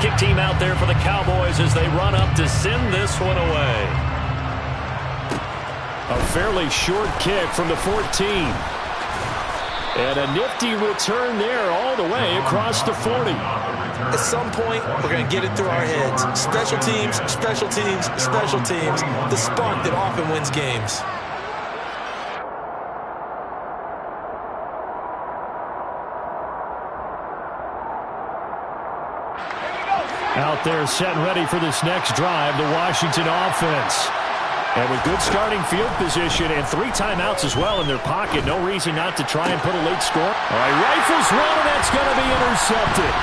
kick team out there for the Cowboys as they run up to send this one away. A fairly short kick from the 14. And a nifty return there all the way across the 40. At some point, we're going to get it through our heads. Special teams, special teams, special teams. The spark that often wins games. Out there set and ready for this next drive, the Washington offense. And with good starting field position and 3 timeouts as well in their pocket, no reason not to try and put a late score. All right, rifles one, and that's going to be intercepted.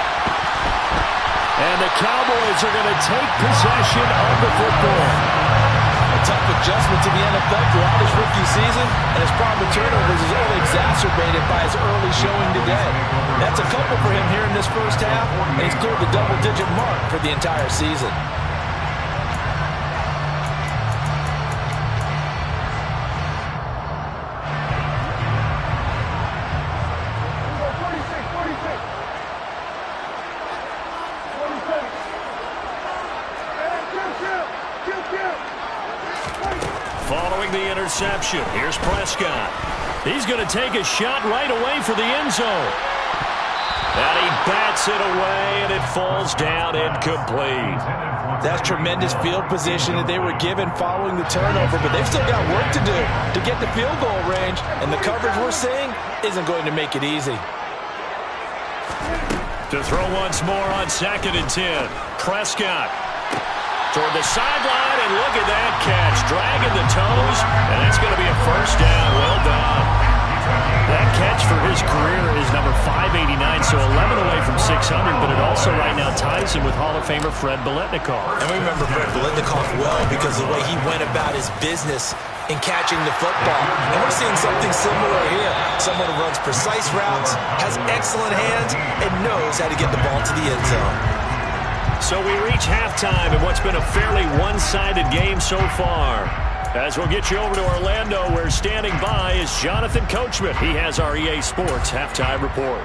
And the Cowboys are going to take possession of the football. A tough adjustment to the NFL throughout his rookie season, and his problem with turnovers is only exacerbated by his early showing today. That's a couple for him here in this first half, and he's cleared the double-digit mark for the entire season. Following the interception, here's Prescott. He's going to take a shot right away for the end zone. And he bats it away, and it falls down incomplete. That's tremendous field position that they were given following the turnover, but they've still got work to do to get the field goal range, and the coverage we're seeing isn't going to make it easy. To throw once more on 2nd and 10. Prescott toward the sideline, and look at that catch. Dragging the toes, and that's going to be a first down. Well done. That catch for his career is number 589, so 11 away from 600, but it also right now ties him with Hall of Famer Fred Biletnikoff. And we remember Fred Biletnikoff well because of the way he went about his business in catching the football. And we're seeing something similar here. Someone who runs precise routes, has excellent hands, and knows how to get the ball to the end zone. So we reach halftime in what's been a fairly one-sided game so far. As we'll get you over to Orlando, where standing by is Jonathan Coachman. He has our EA Sports halftime report.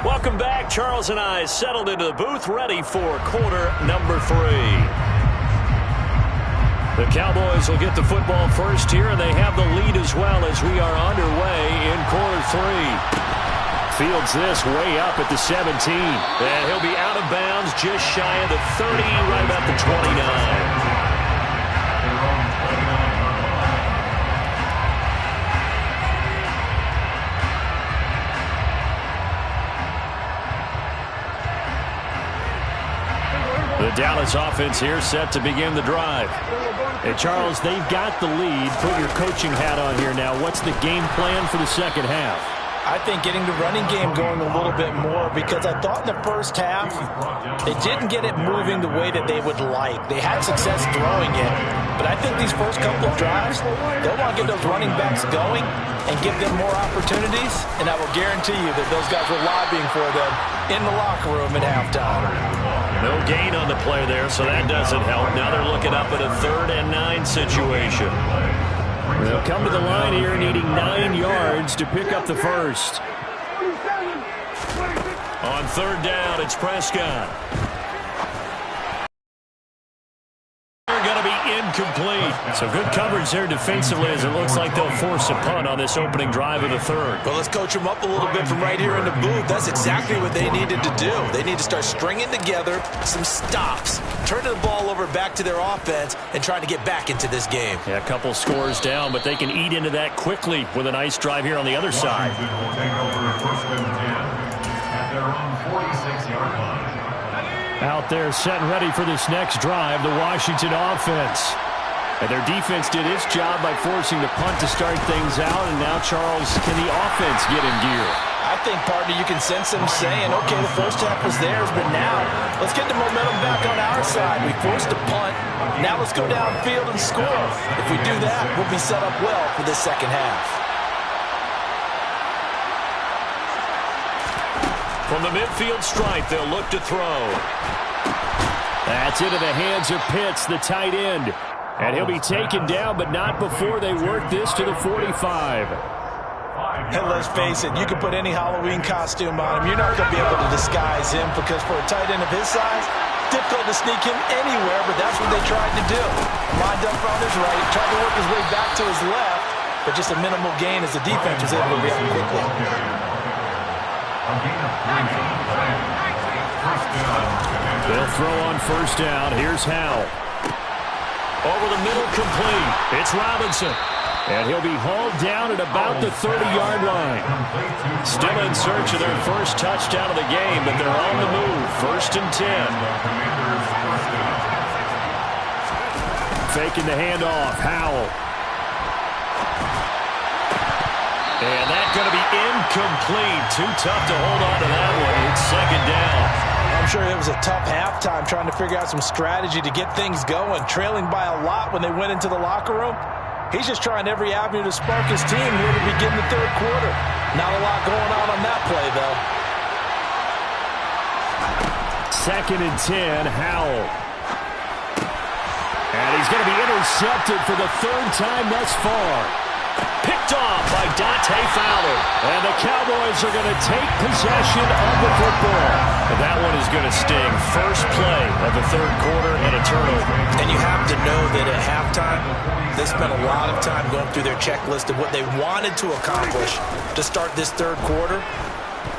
Welcome back. Charles and I settled into the booth, ready for quarter number 3. The Cowboys will get the football first here, and they have the lead as well as we are underway in quarter 3. Fields this way up at the 17. And he'll be out of bounds just shy of the 30, right about the 29. The Dallas offense here set to begin the drive. Hey, Charles, they've got the lead. Put your coaching hat on here now. What's the game plan for the second half? I think getting the running game going a little bit more, because I thought in the first half they didn't get it moving the way that they would like. They had success throwing it, but I think these first couple of drives, they'll want to get those running backs going and give them more opportunities, and I will guarantee you that those guys were lobbying for them in the locker room at halftime. No gain on the play there, so that doesn't help. Now they're looking up at a 3rd and 9 situation. They'll come to the line here needing 9 yards to pick up the first. On 3rd down, it's Prescott. They're going to be incomplete. So good coverage there defensively, as it looks like they'll force a punt on this opening drive of the 3rd. Well, let's coach them up a little bit from right here in the booth. That's exactly what they needed to do. They need to start stringing together some stops, turning the ball over back to their offense, and trying to get back into this game. Yeah, a couple scores down, but they can eat into that quickly with a nice drive here on the other side. Out there set and ready for this next drive, the Washington offense. And their defense did its job by forcing the punt to start things out, and now, Charles, can the offense get in gear? I think, partner, you can sense them saying, okay, the first half was theirs, but now let's get the momentum back on our side. We forced a punt. Now let's go downfield and score. If we do that, we'll be set up well for this second half. From the midfield stripe, they'll look to throw. That's into the hands of Pitts, the tight end. And he'll be taken down, but not before they work this to the 45. And let's face it, you can put any Halloween costume on him. You're not going to be able to disguise him because for a tight end of his size, difficult to sneak him anywhere, but that's what they tried to do. Lined up on his right, tried to work his way back to his left, but just a minimal gain as the defense was able to react quickly. They'll throw on first down. Here's Howell. Over the middle, complete. It's Robinson. And he'll be hauled down at about the 30-yard line. Still in search of their first touchdown of the game, but they're on the move. First and 10. Faking the handoff. Howell. And that's going to be incomplete. Too tough to hold on to that one. It's second down. I'm sure it was a tough halftime trying to figure out some strategy to get things going. Trailing by a lot when they went into the locker room. He's just trying every avenue to spark his team here to begin the third quarter. Not a lot going on that play, though. Second and 10, Howell. And he's going to be intercepted for the third time thus far. Picked off by Dante Fowler. And the Cowboys are going to take possession of the football. And that one is going to sting. First play of the third quarter and a turnover. And you have to know that at halftime, they spent a lot of time going through their checklist of what they wanted to accomplish to start this third quarter.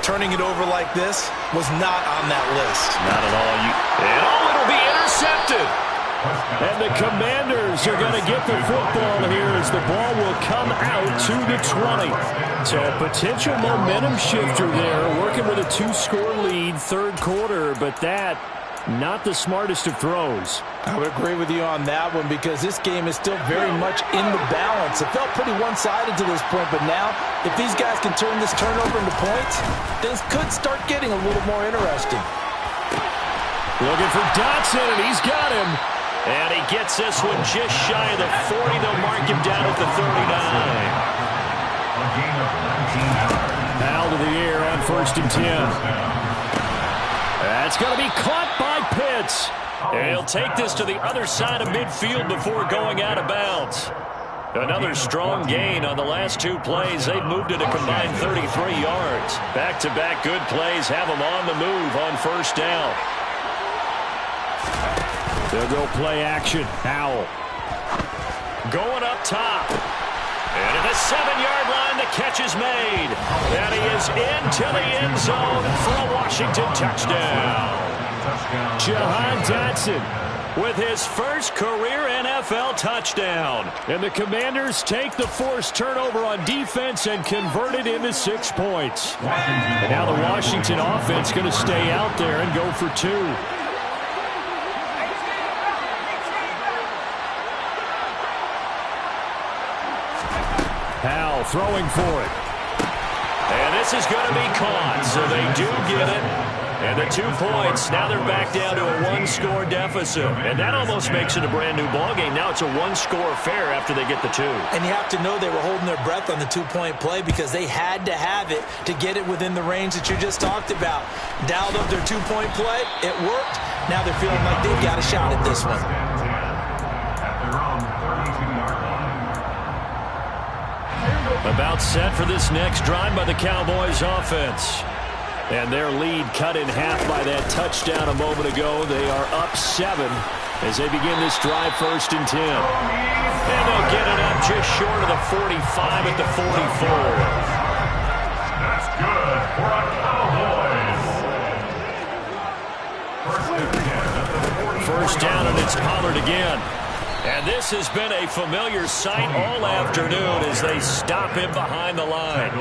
Turning it over like this was not on that list. Not at all. It'll be intercepted. And the Commanders are going to get the football here as the ball will come out to the 20. So a potential momentum shifter there, working with a 2-score lead, third quarter, but that not the smartest of throws. I would agree with you on that one because this game is still very much in the balance. It felt pretty one-sided to this point, but now if these guys can turn this turnover into points, things could start getting a little more interesting. Looking for Dotson, and he's got him. And he gets this one just shy of the 40. They'll mark him down at the 39. Foul to the air on first and 10. That's going to be caught by Pitts. And he'll take this to the other side of midfield before going out of bounds. Another strong gain on the last two plays. They've moved it a combined 33 yards. Back-to-back good plays have them on the move on first down. They'll go play action. Howell. Going up top. And at the 7-yard line, the catch is made. And he is into the end zone for a Washington touchdown. Jahan Dotson with his first career NFL touchdown. And the Commanders take the forced turnover on defense and convert it into 6 points. And now the Washington offense going to stay out there and go for 2. Howell throwing for it. And this is going to be caught, so they do get it. And the 2 points, now they're back down to a 1-score deficit. And that almost makes it a brand-new ballgame. Now it's a 1-score affair after they get the 2. And you have to know they were holding their breath on the 2-point play because they had to have it to get it within the range that you just talked about. Dialed up their 2-point play. It worked. Now they're feeling like they've got a shot at this one. About set for this next drive by the Cowboys offense. And their lead cut in half by that touchdown a moment ago. They are up 7 as they begin this drive first and 10. And they'll get it up just short of the 45 at the 44. That's good for a Cowboys. First down, and it's Pollard again. And this has been a familiar sight all afternoon as they stop him behind the line.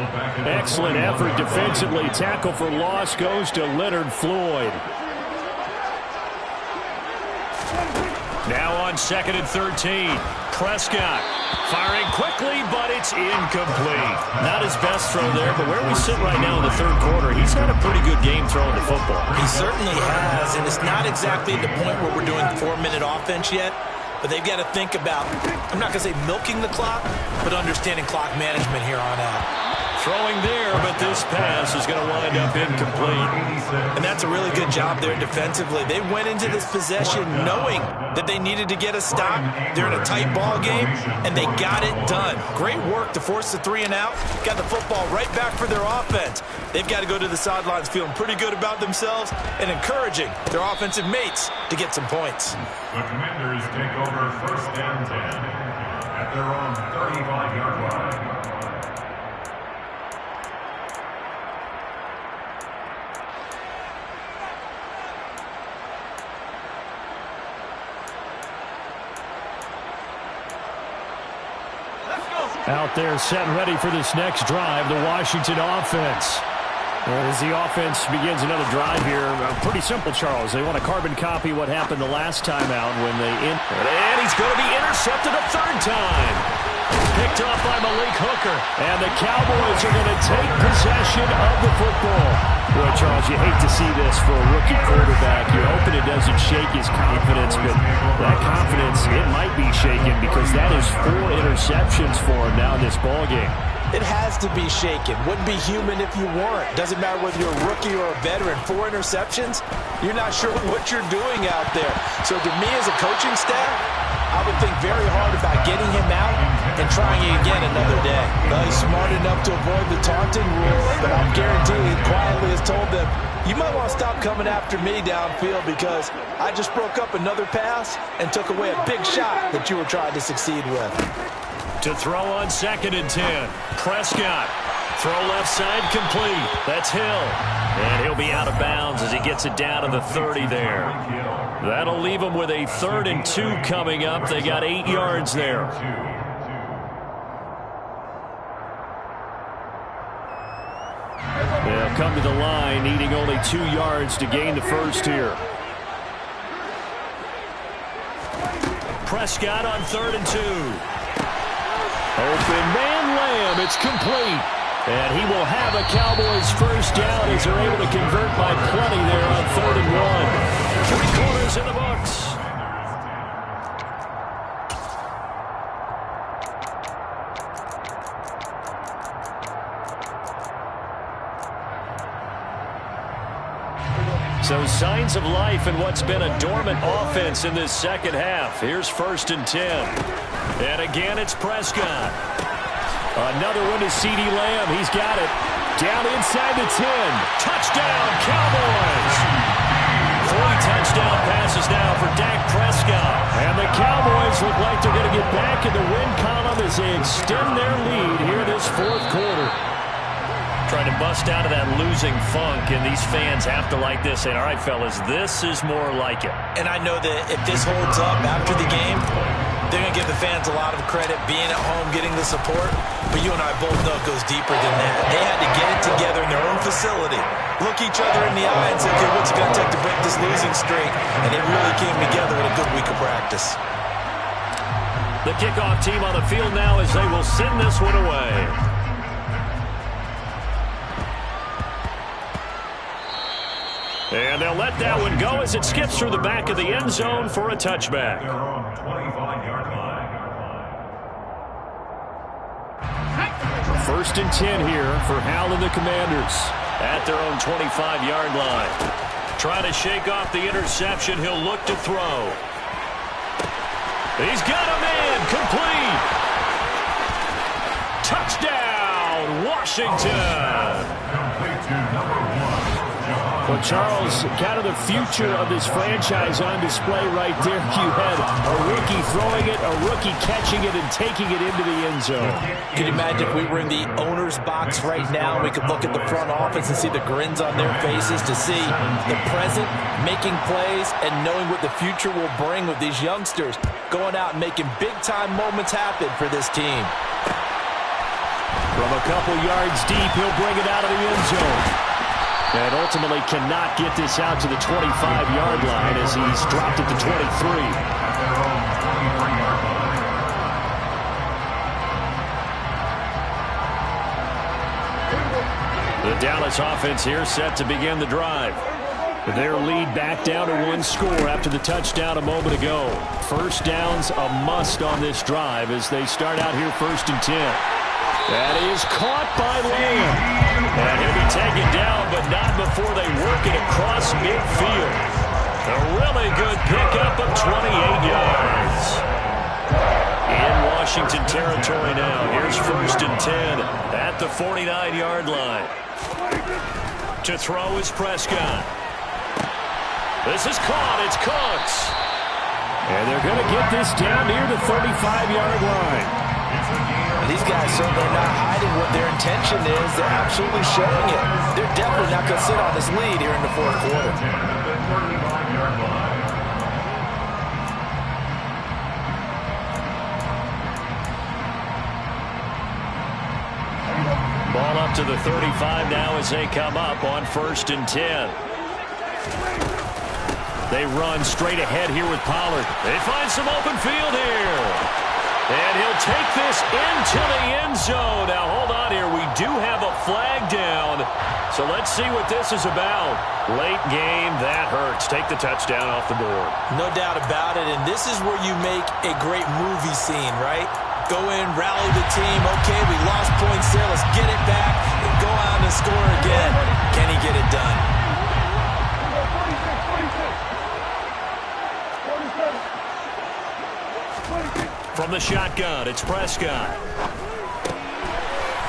Excellent effort defensively. Tackle for loss goes to Leonard Floyd. Now on second and 13. Prescott firing quickly, but it's incomplete. Not his best throw there, but where we sit right now in the third quarter, he's had a pretty good game throwing the football. He certainly has, and it's not exactly at the point where we're doing 4-minute offense yet. But they've got to think about, I'm not going to say milking the clock, but understanding clock management here on out. Throwing there, but this pass is going to wind up incomplete. And that's a really good job there defensively. They went into this possession knowing that they needed to get a stop. They're in a tight ball game, and they got it done. Great work to force the 3 and out. Got the football right back for their offense. They've got to go to the sidelines feeling pretty good about themselves and encouraging their offensive mates to get some points. The Commanders take over 1st and 10 at their own 35-yard line. Out there set and ready for this next drive, the Washington offense. As the offense begins another drive here, pretty simple, Charles. They want to carbon copy what happened the last time out when they... And he's going to be intercepted a 3rd time. Picked off by Malik Hooker. And the Cowboys are going to take possession of the football. Boy, Charles, you hate to see this for a rookie quarterback. You're hoping it doesn't shake his confidence, but that confidence, it might be shaken because that is 4 interceptions for him now in this ballgame. It has to be shaken. Wouldn't be human if you weren't. Doesn't matter whether you're a rookie or a veteran. 4 interceptions, you're not sure what you're doing out there. So to me as a coaching staff, I would think very hard about getting him out and trying it again another day. Well, he's smart enough to avoid the taunting rule, but I'm guaranteeing he quietly has told them, you might want to stop coming after me downfield because I just broke up another pass and took away a big shot that you were trying to succeed with. To throw on 2nd and 10. Prescott. Throw left side complete. That's Hill. And he'll be out of bounds as he gets it down to the 30 there. That'll leave him with a 3rd and 2 coming up. They got 8 yards there. They'll come to the line, needing only 2 yards to gain the first here. Prescott on 3rd and 2. Open man, Lamb. It's complete. And he will have a Cowboys first down as they're able to convert by plenty there on 3rd and 1. 3 quarters in the books. So signs of life in what's been a dormant offense in this second half. Here's 1st and 10. And again, it's Prescott. Another one to CeeDee Lamb. He's got it. Down inside the 10. Touchdown, Cowboys. 3 touchdown passes now for Dak Prescott. And the Cowboys look like they're going to get back in the win column as they extend their lead here this 4th quarter. Trying to bust out of that losing funk, and these fans have to like this. And all right, fellas, this is more like it. And I know that if this holds up after the game, they're going to give the fans a lot of credit being at home, getting the support. But you and I both know it goes deeper than that. They had to get it together in their own facility, look each other in the eye and say, okay, what's it going to take to break this losing streak? And they really came together with a good week of practice. The kickoff team on the field now as they will send this one away. And they'll let that one go as it skips through the back of the end zone for a touchback. 25-yard line. 1st and 10 here for Hal and the Commanders at their own 25-yard line. Trying to shake off the interception. He'll look to throw. He's got a man. Complete. Touchdown, Washington. Complete to number 1. Well, Charles, kind of the future of this franchise on display right there. You had a rookie throwing it, a rookie catching it, and taking it into the end zone. Can you imagine if we were in the owner's box right now, we could look at the front office and see the grins on their faces to see the present making plays and knowing what the future will bring with these youngsters going out and making big-time moments happen for this team. From a couple yards deep, he'll bring it out of the end zone. And ultimately cannot get this out to the 25-yard line as he's dropped it to 23. The Dallas offense here set to begin the drive. Their lead back down to 1 score after the touchdown a moment ago. First down's a must on this drive as they start out here 1st and 10. That is caught by Lamb. And he'll be taken down, but not before they work it across midfield. A really good pickup of 28 yards. In Washington territory now. Here's 1st and 10 at the 49-yard line. To throw is Prescott. This is caught. It's Cooks. And they're going to get this down near the 35-yard line. These guys certainly not hiding what their intention is. They're absolutely showing it. They're definitely not going to sit on this lead here in the 4th quarter. Ball up to the 35 now as they come up on 1st and 10. They run straight ahead here with Pollard. They find some open field here. And he'll take this into the end zone. Now, hold on here. We do have a flag down. So let's see what this is about. Late game, that hurts. Take the touchdown off the board. No doubt about it. And this is where you make a great movie scene, right? Go in, rally the team. Okay, we lost points there. Let's get it back and go out and score again. Can he get it done? From the shotgun, it's Prescott.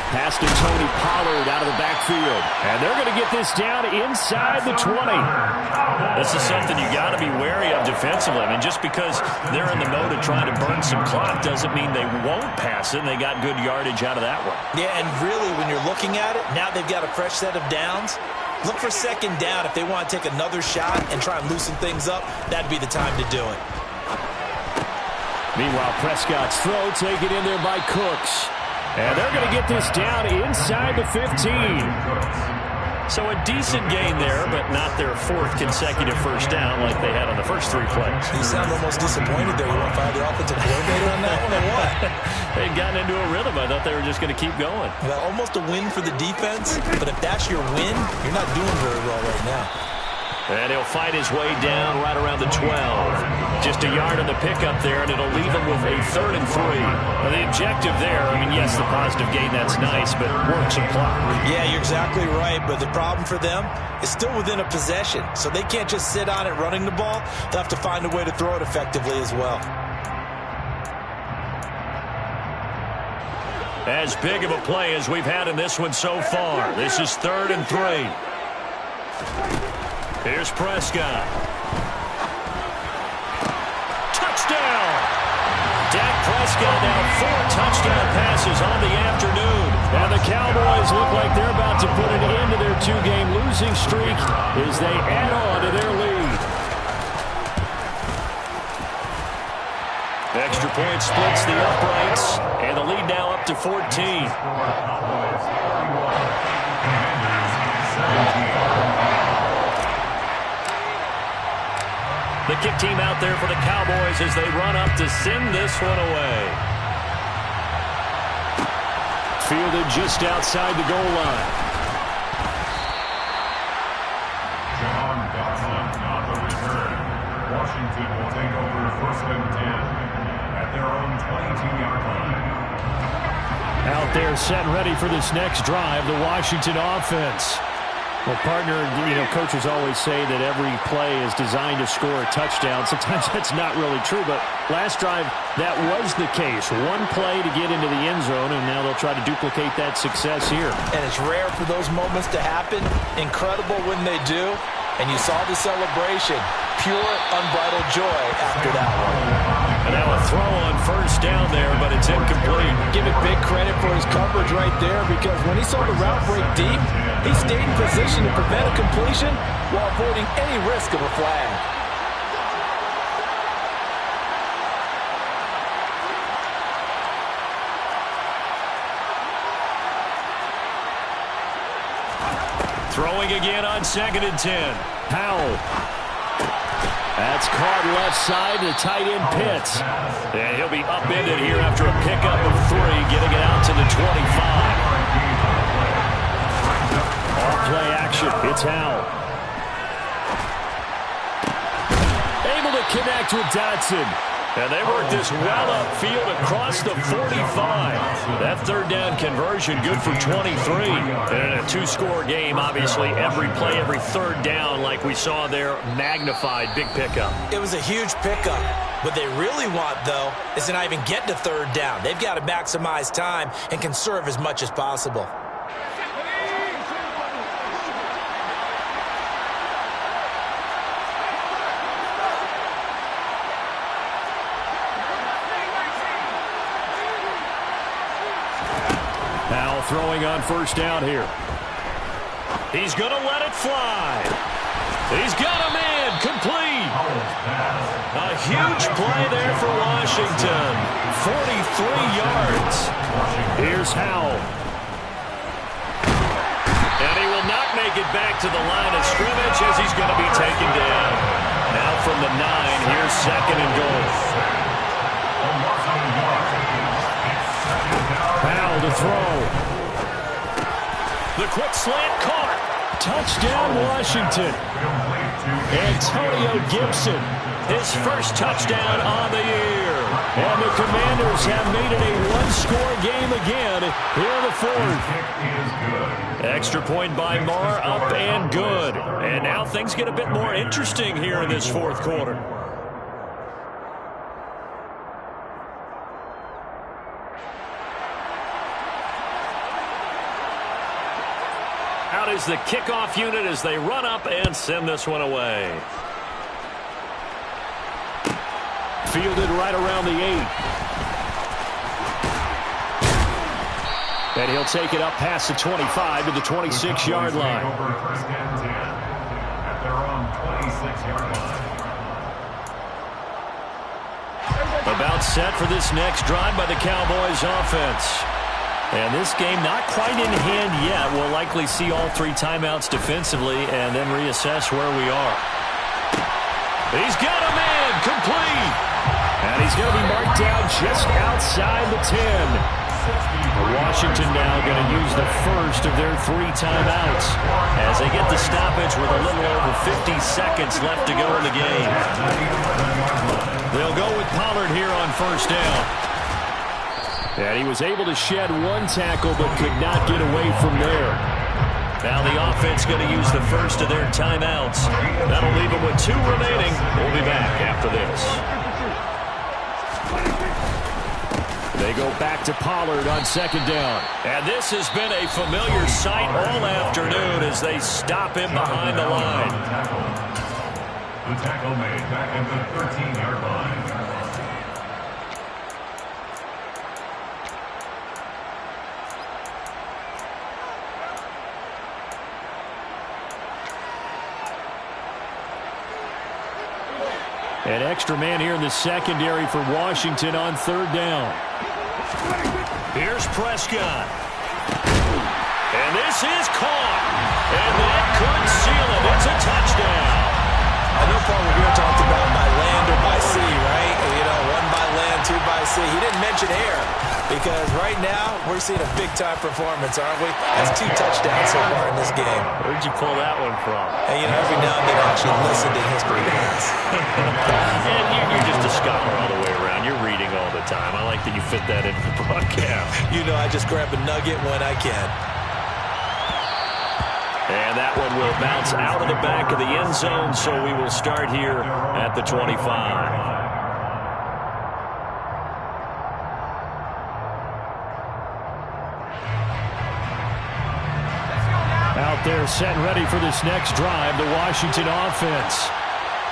Pass to Tony Pollard out of the backfield. And they're going to get this down inside the 20. This is something you got to be wary of defensively. I mean, just because they're in the mode of trying to burn some clock doesn't mean they won't pass it. And they got good yardage out of that one. Yeah, and really, when you're looking at it, now they've got a fresh set of downs. Look for 2nd down. If they want to take another shot and try and loosen things up, that'd be the time to do it. Meanwhile, Prescott's throw taken in there by Cooks. And they're going to get this down inside the 15. So a decent gain there, but not their 4th consecutive 1st down like they had on the first 3 plays. You sound almost disappointed there. You want to fire the offensive coordinator on that one or what? They'd gotten into a rhythm. I thought they were just going to keep going. Well, almost a win for the defense, but if that's your win, you're not doing very well right now. And he'll fight his way down right around the 12. Just a yard on the pickup there, and it'll leave him with a 3rd and 3. Now, the objective there, I mean, yes, the positive gain, that's nice, but work some clock. Yeah, you're exactly right, but the problem for them is still within a possession, so they can't just sit on it running the ball. They'll have to find a way to throw it effectively as well. As big of a play as we've had in this one so far. This is 3rd and 3. Here's Prescott. Touchdown! Dak Prescott now 4 touchdown passes on the afternoon. And the Cowboys look like they're about to put an end to their 2-game losing streak as they add on to their lead. Extra point splits the uprights, and the lead now up to 14. The kick team out there for the Cowboys as they run up to send this one away. Fielded just outside the goal line. John Dotson on the return. Washington will take over 1st and 10 at their own 22-yard line. Out there set ready for this next drive, the Washington offense. Well, partner, you know, coaches always say that every play is designed to score a touchdown. Sometimes that's not really true, but last drive, that was the case. One play to get into the end zone, and now they'll try to duplicate that success here. And it's rare for those moments to happen. Incredible when they do. And you saw the celebration. Pure, unbridled joy after that one. And now a throw on 1st down there, but it's incomplete. Give it big credit for his coverage right there, because when he saw the route break deep, he stayed in position to prevent a completion while avoiding any risk of a flag. Throwing again on 2nd and 10. Powell. That's caught left side to tight end Pitts. And he'll be upended here after a pickup of 3, getting it out to the 25. Off play action. It's Howell. Able to connect with Dotson. And they work this well upfield across the 45. That third down conversion good for 23. And in a two-score game, obviously, every play, every third down, like we saw there, magnified. Big pickup. It was a huge pickup. What they really want, though, is to not even get to third down. They've got to maximize time and conserve as much as possible. Now throwing on first down here. He's going to let it fly. He's got a man complete. A huge play there for Washington. 43 yards. Here's Howell. And he will not make it back to the line of scrimmage as he's going to be taken down. Now from the 9, here's second and goal. Howell to throw. The quick slant caught. Touchdown, Washington. Antonio Gibson, his first touchdown on the year. And the Commanders have made it a one-score game again here in the fourth. Extra point by Marr, up and good. And now things get a bit more interesting here in this fourth quarter. Out is the kickoff unit as they run up and send this one away. Fielded right around the 8. And he'll take it up past the 25 to the 26-yard line. First and 10 at their own 26-yard line. About set for this next drive by the Cowboys offense. And this game not quite in hand yet. We'll likely see all 3 timeouts defensively and then reassess where we are. He's got a man complete. And he's going to be marked down just outside the 10. Washington now going to use the first of their 3 timeouts as they get the stoppage with a little over 50 seconds left to go in the game. They'll go with Pollard here on first down. And he was able to shed 1 tackle but could not get away from there. Now the offense going to use the first of their timeouts. That'll leave them with 2 remaining. We'll be back after this. They go back to Pollard on second down. And this has been a familiar sight all afternoon as they stop him behind the line. The tackle made back at the 13-yard line. An extra man here in the secondary for Washington on third down. Here's Prescott. And this is caught. And that could seal it. It's a touchdown. I know, Paul, we're going to talk about by land or by sea, right? You know, 1 by land, 2 by sea. He didn't mention air because right now we're seeing a big-time performance, aren't we? That's 2 touchdowns so far in this game. Where'd you pull that one from? And, you know, every now and then I actually listen to history class. And you're just a scholar all the way around. You're reading all the time. I like that you fit that into the broadcast. You know, I just grab a nugget when I can. And that one will bounce out of the back of the end zone, so we will start here at the 25. Out there set and ready for this next drive, the Washington offense.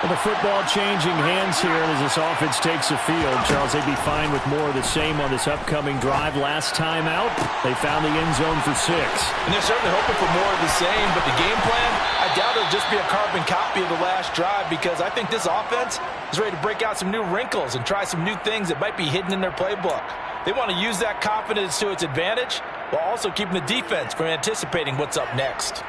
And the football changing hands here as this offense takes the field. Charles, they'd be fine with more of the same on this upcoming drive. Last time out, they found the end zone for 6. And they're certainly hoping for more of the same, but the game plan, I doubt it'll just be a carbon copy of the last drive because I think this offense is ready to break out some new wrinkles and try some new things that might be hidden in their playbook. They want to use that confidence to its advantage while also keeping the defense from anticipating what's up next.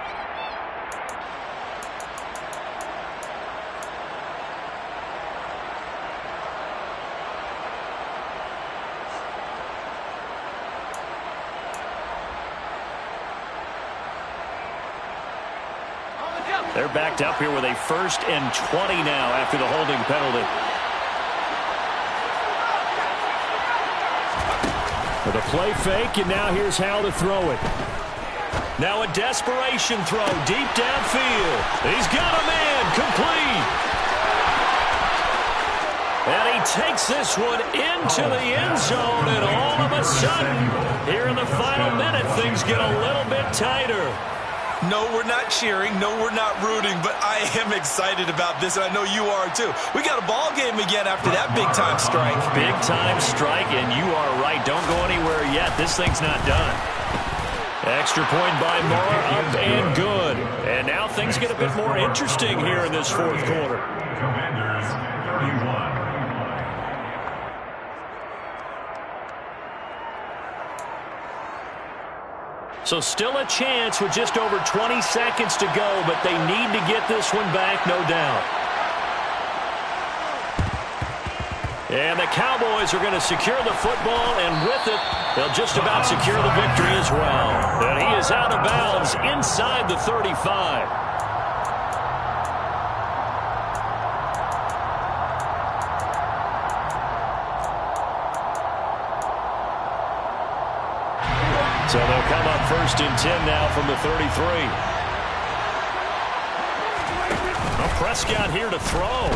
They're backed up here with a 1st and 20 now after the holding penalty. With a play fake, and now here's how to throw it. Now a desperation throw deep downfield. He's got a man complete. And he takes this one into the end zone, and all of a sudden, here in the final minute, things get a little bit tighter. No, we're not cheering. No, we're not rooting, but I am excited about this, and I know you are too. We got a ball game again after that big-time strike. Big-time strike, and you are right. Don't go anywhere yet. This thing's not done. Extra point by Moore, up and good. And now things get a bit more interesting here in this fourth quarter. Commanders, 31. So still a chance with just over 20 seconds to go, but they need to get this one back, no doubt. And the Cowboys are going to secure the football, and with it, they'll just about secure the victory as well. And he is out of bounds inside the 35. So they'll come up 1st and 10 now from the 33. Well, Prescott here to throw.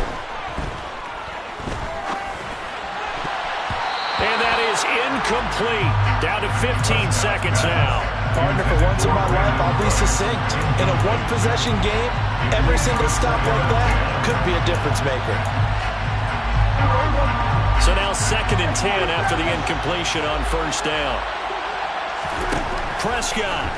And that is incomplete. Down to 15 seconds now. Partner, for once in my life, I'll be succinct. In a one-possession game, every single stop like that could be a difference maker. So now 2nd and 10 after the incompletion on 1st down. Prescott.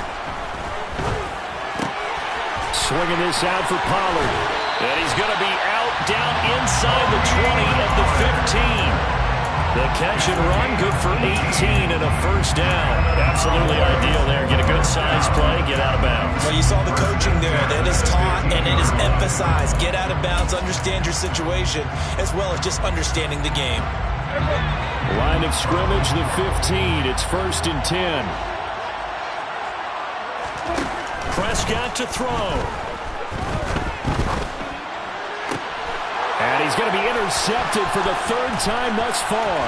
Swinging this out for Pollard. And he's going to be out down inside the 20 at the 15. The catch and run, good for 18 and a 1st down. Absolutely ideal there. Get a good size play, get out of bounds. Well, you saw the coaching there. That is taught and it is emphasized. Get out of bounds, understand your situation, as well as just understanding the game. Line of scrimmage, the 15. It's 1st and 10. Prescott to throw. And he's going to be intercepted for the 3rd time thus far.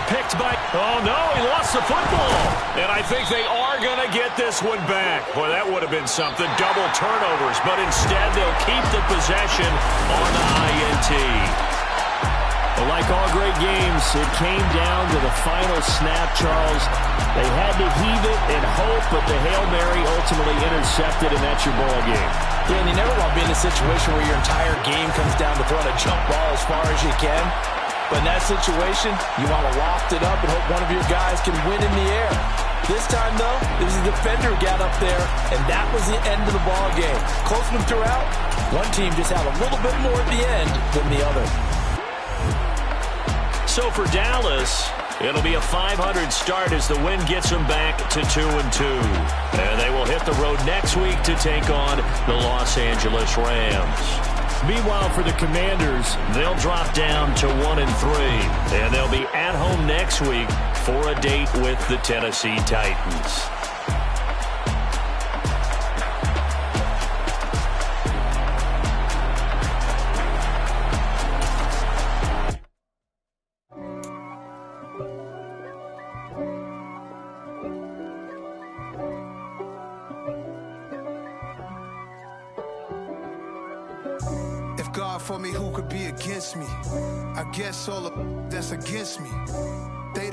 Picked by... Oh, no, he lost the football. And I think they are going to get this one back. Boy, that would have been something. Double turnovers. But instead, they'll keep the possession on the INT. Like all great games, it came down to the final snap, Charles. They had to heave it and hope, but the Hail Mary ultimately intercepted, and that's your ball game. Yeah, and you never want to be in a situation where your entire game comes down to throwing a jump ball as far as you can. But in that situation, you want to loft it up and hope one of your guys can win in the air. This time, though, it was the defender who got up there, and that was the end of the ball game. Close one throughout. One team just had a little bit more at the end than the other. So for Dallas, it'll be a 500 start as the win gets them back to 2-2. And they will hit the road next week to take on the Los Angeles Rams. Meanwhile, for the Commanders, they'll drop down to 1-3. And they'll be at home next week for a date with the Tennessee Titans. God for me, who could be against me? I guess all of that's against me.